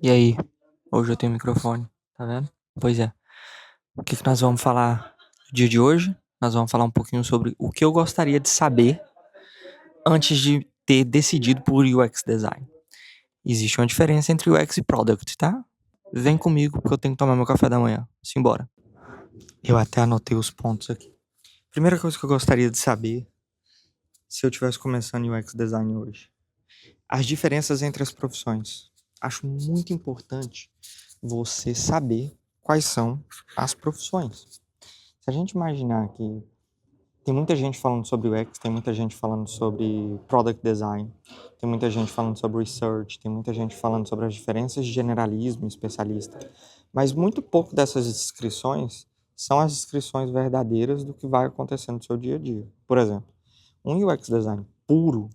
E aí, hoje eu tenho microfone, tá vendo? Pois é. O que que nós vamos falar no dia de hoje? Nós vamos falar um pouquinho sobre o que eu gostaria de saber antes de ter decidido por UX design. Existe uma diferença entre UX e Product, tá? Vem comigo porque eu tenho que tomar meu café da manhã. Simbora. Eu até anotei os pontos aqui. Primeira coisa que eu gostaria de saber se eu estivesse começando UX design hoje. As diferenças entre as profissões. Acho muito importante você saber quais são as profissões. Se a gente imaginar que tem muita gente falando sobre UX, tem muita gente falando sobre product design, tem muita gente falando sobre research, tem muita gente falando sobre as diferenças de generalismo e especialista, mas muito pouco dessas descrições são as descrições verdadeiras do que vai acontecendo no seu dia a dia. Por exemplo, um UX design puro,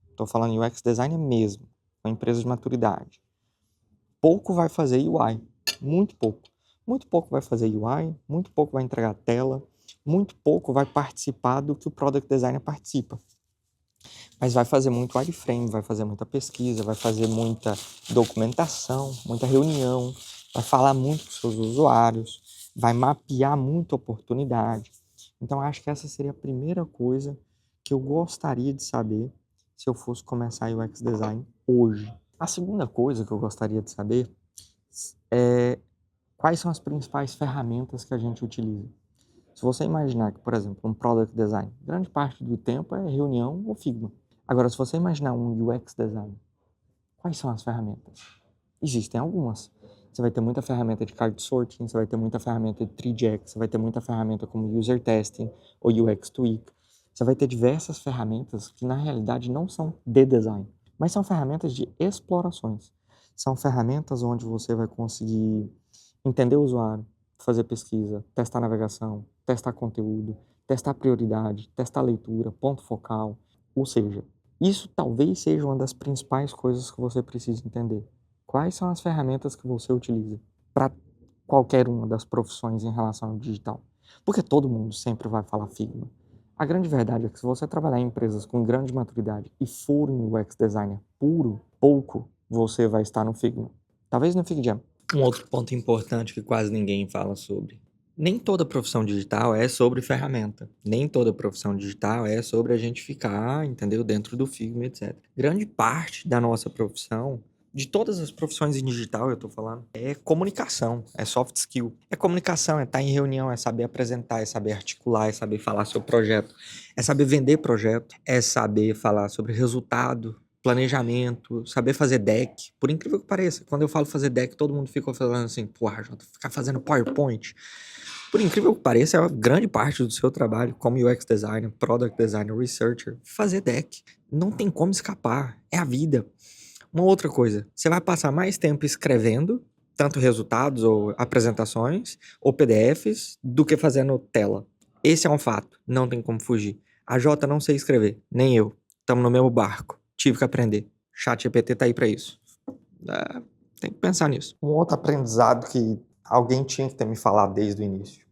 estou falando UX design mesmo, uma empresa de maturidade, pouco vai fazer UI, muito pouco. Muito pouco vai fazer UI, muito pouco vai entregar tela, muito pouco vai participar do que o Product Designer participa. Mas vai fazer muito wireframe, vai fazer muita pesquisa, vai fazer muita documentação, muita reunião, vai falar muito com seus usuários, vai mapear muita oportunidade. Então, acho que essa seria a primeira coisa que eu gostaria de saber se eu fosse começar UX Design hoje. A segunda coisa que eu gostaria de saber é quais são as principais ferramentas que a gente utiliza. Se você imaginar que, por exemplo, um Product Design, grande parte do tempo é reunião ou Figma. Agora, se você imaginar um UX Design, quais são as ferramentas? Existem algumas. Você vai ter muita ferramenta de card sorting, você vai ter muita ferramenta de 3GX, você vai ter muita ferramenta como User Testing ou UX Tweak. Você vai ter diversas ferramentas que, na realidade, não são de design, mas são ferramentas de explorações. São ferramentas onde você vai conseguir entender o usuário, fazer pesquisa, testar navegação, testar conteúdo, testar prioridade, testar leitura, ponto focal. Ou seja, isso talvez seja uma das principais coisas que você precisa entender. Quais são as ferramentas que você utiliza para qualquer uma das profissões em relação ao digital? Porque todo mundo sempre vai falar Figma. A grande verdade é que se você trabalhar em empresas com grande maturidade e for um UX designer puro, pouco você vai estar no Figma. Talvez no FigJam. Um outro ponto importante que quase ninguém fala sobre. Nem toda profissão digital é sobre ferramenta. Nem toda profissão digital é sobre a gente ficar, entendeu, dentro do Figma, etc. Grande parte da nossa profissão, de todas as profissões em digital, eu tô falando, é comunicação, é soft skill. É comunicação, é estar em reunião, é saber apresentar, é saber articular, é saber falar sobre projeto, é saber vender projeto, é saber falar sobre resultado, planejamento, saber fazer deck. Por incrível que pareça, quando eu falo fazer deck, todo mundo fica falando assim, porra, Jota, ficar fazendo PowerPoint. Por incrível que pareça, é uma grande parte do seu trabalho como UX designer, product designer, researcher, fazer deck. Não tem como escapar, é a vida. Uma outra coisa, você vai passar mais tempo escrevendo, tanto resultados ou apresentações ou PDFs, do que fazendo tela. Esse é um fato, não tem como fugir. A Jota não sei escrever, nem eu. Estamos no mesmo barco. Tive que aprender. ChatGPT tá aí pra isso. É, tem que pensar nisso. Um outro aprendizado que alguém tinha que ter me falado desde o início.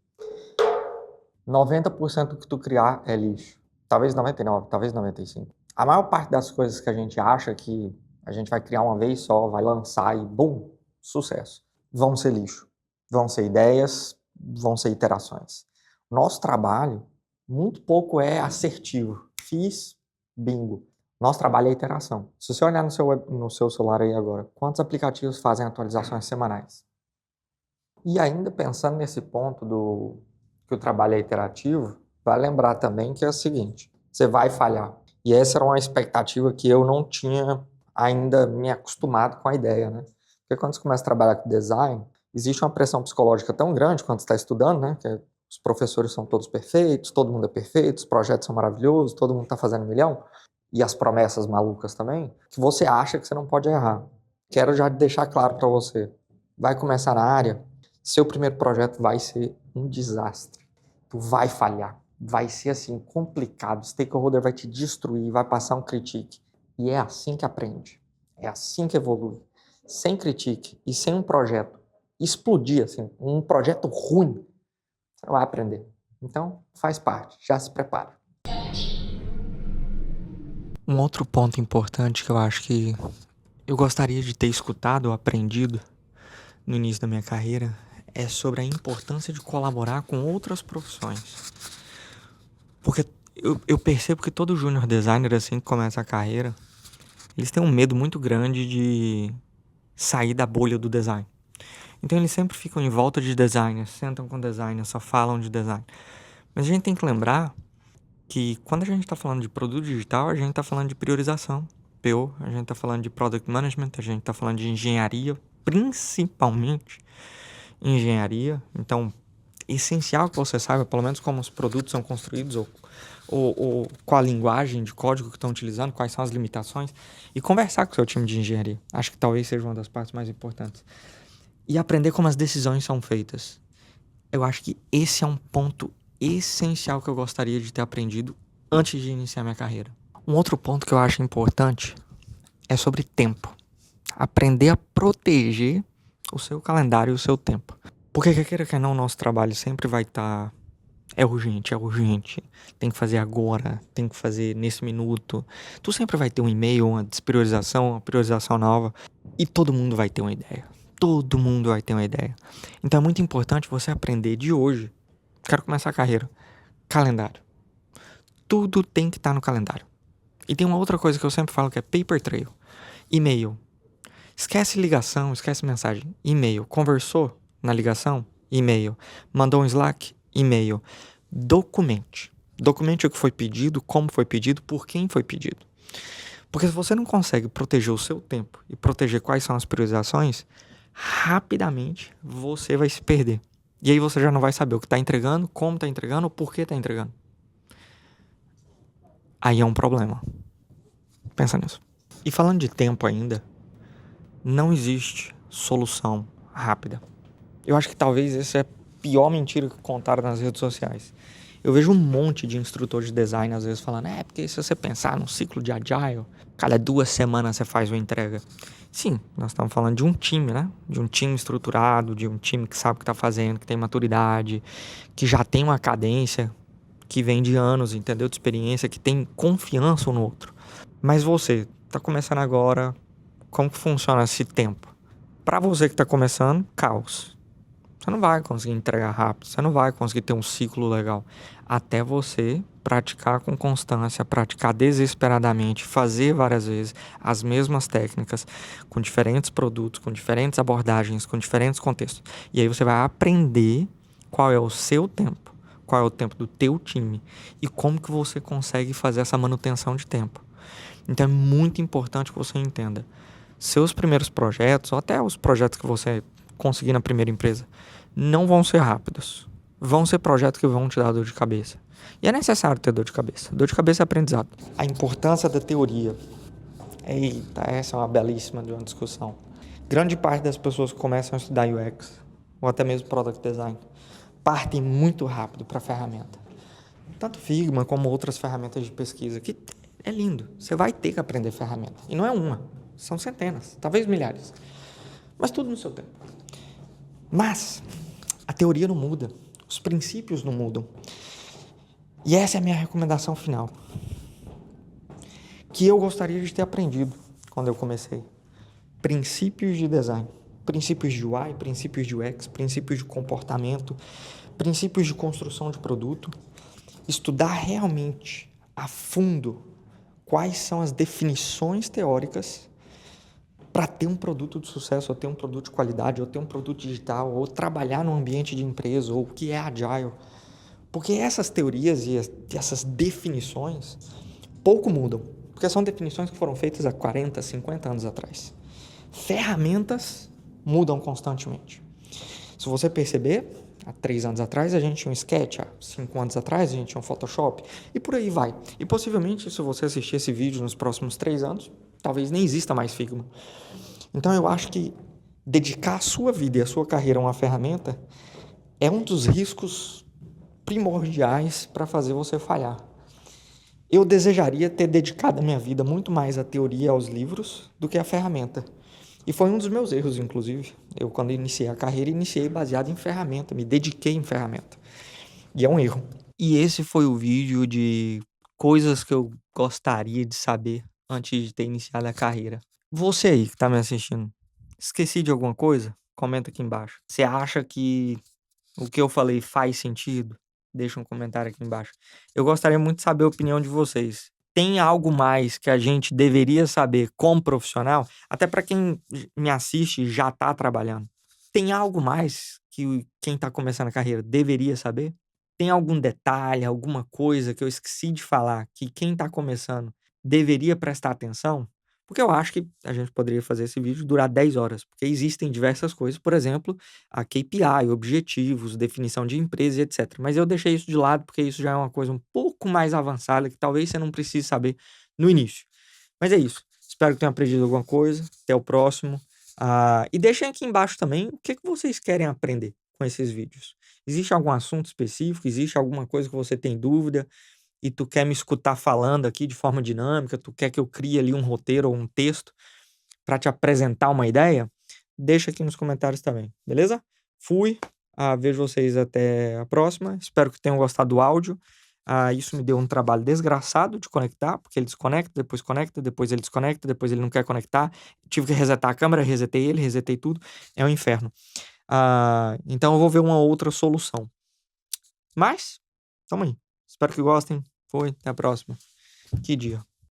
90% do que tu criar é lixo. Talvez 99, talvez 95. A maior parte das coisas que a gente acha que a gente vai criar uma vez só, vai lançar e bum, sucesso. Vão ser lixo. Vão ser ideias, vão ser iterações. Nosso trabalho, muito pouco é assertivo. Fiz, bingo. Nosso trabalho é iteração. Se você olhar no seu celular aí agora, quantos aplicativos fazem atualizações semanais? E ainda pensando nesse ponto do que o trabalho é iterativo, vai lembrar também que é o seguinte, você vai falhar. E essa era uma expectativa que eu não tinha ainda me acostumado com a ideia, né? Porque quando você começa a trabalhar com design, existe uma pressão psicológica tão grande quando você está estudando, né? Que os professores são todos perfeitos, todo mundo é perfeito, os projetos são maravilhosos, todo mundo está fazendo 1 milhão, e as promessas malucas também, que você acha que você não pode errar. Quero já deixar claro para você, vai começar na área, seu primeiro projeto vai ser um desastre. Tu vai falhar. Vai ser assim, complicado. O stakeholder vai te destruir, vai passar um critique. E é assim que aprende. É assim que evolui. Sem critique e sem um projeto explodir, assim, um projeto ruim, você não vai aprender. Então, faz parte. Já se prepara. Um outro ponto importante que eu acho que eu gostaria de ter escutado ou aprendido no início da minha carreira é sobre a importância de colaborar com outras profissões. Porque eu percebo que todo júnior designer, assim que começa a carreira, eles têm um medo muito grande de sair da bolha do design. Então eles sempre ficam em volta de designers, sentam com designers, só falam de design. Mas a gente tem que lembrar que quando a gente está falando de produto digital, a gente está falando de priorização, PO, a gente está falando de product management, a gente está falando de engenharia, principalmente engenharia. Então, é essencial que você saiba, pelo menos como os produtos são construídos ou qual a linguagem de código que estão utilizando, quais são as limitações, e conversar com o seu time de engenharia. Acho que talvez seja uma das partes mais importantes. E aprender como as decisões são feitas. Eu acho que esse é um ponto essencial que eu gostaria de ter aprendido antes de iniciar minha carreira. Um outro ponto que eu acho importante é sobre tempo. Aprender a proteger o seu calendário e o seu tempo. Porque quer queira que não, o nosso trabalho sempre vai estar... É urgente. Tem que fazer agora, tem que fazer nesse minuto. Tu sempre vai ter um e-mail, uma despriorização, uma priorização nova. E todo mundo vai ter uma ideia. Todo mundo vai ter uma ideia. Então é muito importante você aprender de hoje. Quero começar a carreira. Calendário. Tudo tem que estar no calendário. E tem uma outra coisa que eu sempre falo que é paper trail. E-mail. Esquece ligação, esquece mensagem. E-mail. Conversou na ligação? E-mail. Mandou um Slack? E-mail. Documente. Documente o que foi pedido, como foi pedido, por quem foi pedido. Porque se você não consegue proteger o seu tempo e proteger quais são as priorizações, rapidamente você vai se perder. E aí você já não vai saber o que está entregando, como está entregando ou por que está entregando. Aí é um problema. Pensa nisso. E falando de tempo ainda, não existe solução rápida. Eu acho que talvez essa é a pior mentira que contaram nas redes sociais. Eu vejo um monte de instrutor de design às vezes falando, porque se você pensar num ciclo de agile, cada 2 semanas você faz uma entrega. Sim, nós estamos falando de um time, né? De um time estruturado, de um time que sabe o que está fazendo, que tem maturidade, que já tem uma cadência, que vem de anos, entendeu? De experiência, que tem confiança um no outro. Mas você está começando agora, como que funciona esse tempo? Para você que está começando, caos. Você não vai conseguir entregar rápido, você não vai conseguir ter um ciclo legal. Até você praticar com constância, praticar desesperadamente, fazer várias vezes as mesmas técnicas, com diferentes produtos, com diferentes abordagens, com diferentes contextos. E aí você vai aprender qual é o seu tempo, qual é o tempo do teu time e como que você consegue fazer essa manutenção de tempo. Então é muito importante que você entenda. Seus primeiros projetos, ou até os projetos que você conseguir na primeira empresa, não vão ser rápidos. Vão ser projetos que vão te dar dor de cabeça. E é necessário ter dor de cabeça. Dor de cabeça é aprendizado. A importância da teoria. Eita, essa é uma belíssima de uma discussão. Grande parte das pessoas que começam a estudar UX, ou até mesmo Product Design, partem muito rápido para a ferramenta. Tanto Figma como outras ferramentas de pesquisa, que é lindo. Você vai ter que aprender ferramenta. E não é uma, são centenas, talvez milhares. Mas tudo no seu tempo. Mas a teoria não muda, os princípios não mudam. E essa é a minha recomendação final. Que eu gostaria de ter aprendido quando eu comecei. Princípios de design, princípios de UI, princípios de UX, princípios de comportamento, princípios de construção de produto. Estudar realmente a fundo quais são as definições teóricas para ter um produto de sucesso, ou ter um produto de qualidade, ou ter um produto digital, ou trabalhar num ambiente de empresa, ou o que é agile. Porque essas teorias e essas definições pouco mudam. Porque são definições que foram feitas há 40, 50 anos atrás. Ferramentas mudam constantemente. Se você perceber, há 3 anos atrás a gente tinha um Sketch, há 5 anos atrás a gente tinha um Photoshop, e por aí vai. E possivelmente, se você assistir esse vídeo nos próximos 3 anos, talvez nem exista mais Figma. Então eu acho que dedicar a sua vida e a sua carreira a uma ferramenta é um dos riscos primordiais para fazer você falhar. Eu desejaria ter dedicado a minha vida muito mais à teoria e aos livros do que à ferramenta. E foi um dos meus erros, inclusive. Eu, quando iniciei a carreira, iniciei baseado em ferramenta, me dediquei em ferramenta. E é um erro. E esse foi o vídeo de coisas que eu gostaria de saber antes de ter iniciado a carreira. Você aí que tá me assistindo, esqueci de alguma coisa? Comenta aqui embaixo. Você acha que o que eu falei faz sentido? Deixa um comentário aqui embaixo. Eu gostaria muito de saber a opinião de vocês. Tem algo mais que a gente deveria saber como profissional? Até para quem me assiste e já tá trabalhando. Tem algo mais que quem tá começando a carreira deveria saber? Tem algum detalhe, alguma coisa que eu esqueci de falar que quem tá começando deveria prestar atenção? Porque eu acho que a gente poderia fazer esse vídeo durar 10 horas, porque existem diversas coisas, por exemplo, a KPI, objetivos, definição de empresa e etc. Mas eu deixei isso de lado porque isso já é uma coisa um pouco mais avançada que talvez você não precise saber no início. Mas é isso. Espero que tenham aprendido alguma coisa. Até o próximo. E deixem aqui embaixo também o que vocês querem aprender com esses vídeos. Existe algum assunto específico? Existe alguma coisa que você tem dúvida e tu quer me escutar falando aqui de forma dinâmica? Tu quer que eu crie ali um roteiro ou um texto para te apresentar uma ideia? Deixa aqui nos comentários também, beleza? Fui. Vejo vocês até a próxima. Espero que tenham gostado do áudio. Isso me deu um trabalho desgraçado de conectar, porque ele desconecta, depois ele desconecta, depois ele não quer conectar. Tive que resetar a câmera, resetei ele, resetei tudo. É um inferno. Então eu vou ver uma outra solução. Mas, tamo aí. Espero que gostem. Foi, até a próxima. Que dia.